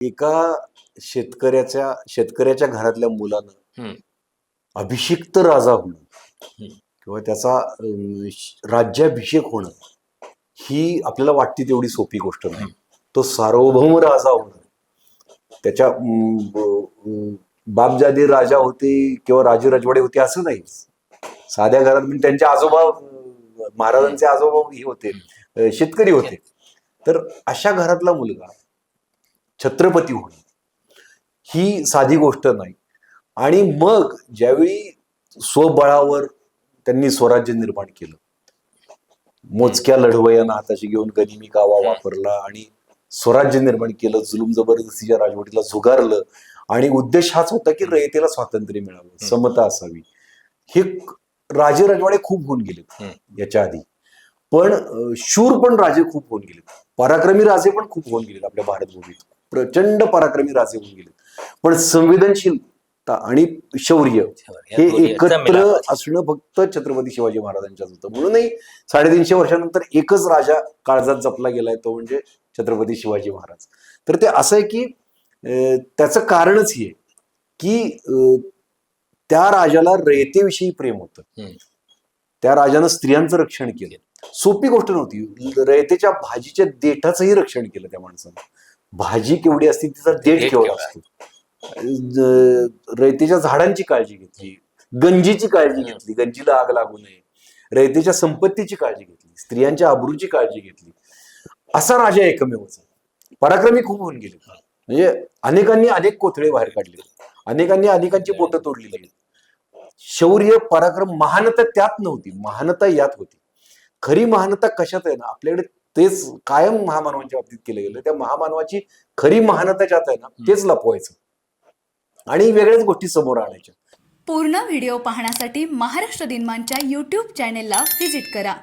एका शेतकऱ्याच्या घरातल्या मुलानं अभिषिक्त राजा होणं किंवा त्याचा राज्याभिषेक होणं ही आपल्याला वाटते तेवढी सोपी गोष्ट नाही. तो सार्वभौम राजा होणं, त्याच्या बापजादी राजा होते किंवा राजे रजवाडे होते असं नाही. साध्या घरात म्हणजे त्यांचे आजोबा, महाराजांचे आजोबा हे होते, शेतकरी होते. तर अशा घरातला मुलगा छत्रपती होणं ही साधी गोष्ट नाही. आणि मग ज्यावेळी स्वबळावर त्यांनी स्वराज्य निर्माण केलं, मोजक्या लढवयांना हाताशी घेऊन गनिमी कावा वापरला आणि स्वराज्य निर्माण केलं, जुलूम जबरदस्तीच्या राजवटीला झुगारलं. आणि उद्देश हाच होता की रयतेला स्वातंत्र्य मिळावं, समता असावी. हे राजे रजवाडे खूप होऊन गेलेत याच्या आधी, पण शूर पण राजे खूप होऊन गेलेत, पराक्रमी राजे पण खूप होऊन गेलेत. आपल्या भारतभूमीत प्रचंड पराक्रमी राजे होऊन गेलेत. पण संवेदनशीलता आणि शौर्य हे एकत्र असणं फक्त छत्रपती शिवाजी महाराजांच्याच होतं. म्हणूनही 350 वर्षानंतर एकच राजा काळजात जपला गेलाय, तो म्हणजे छत्रपती शिवाजी महाराज. तर ते असं आहे की त्याचं कारणच हे की त्या राजाला रयतेविषयी प्रेम होतं. त्या राजानं स्त्रियांचं रक्षण केलं. सोपी गोष्ट नव्हती. रयतेच्या भाजीच्या देठाचंही रक्षण केलं त्या माणसानं. भाजी केवढी असते, तिचा देठ केवढा असतो. रयतेच्या झाडांची काळजी घेतली, गंजीची काळजी घेतली, गंजीला आग लागू नये, रयतेच्या संपत्तीची काळजी घेतली, स्त्रियांच्या अब्रूची काळजी घेतली. असा राजा एकमेवच. पराक्रमी खूप होऊन गेले. म्हणजे अनेकांनी अनेक कोथळे बाहेर काढले, अनेकांनी अनेकांची बोटं तोडलेली. शौर्य, पराक्रम, महानता त्यात नव्हती, महानता यात होती. खरी महानता कशात आहे ना, आपल्याकडे तेच कायम महामानवांच्या बाबतीत केलं गेलं. त्या महामानवाची खरी महानता ज्यात आहे ना, तेच लपवायचं आणि वेगळ्याच गोष्टी समोर आणायच्या. पूर्ण व्हिडिओ पाहण्यासाठी महाराष्ट्र दिनमानच्या YouTube चॅनेलला व्हिजिट करा.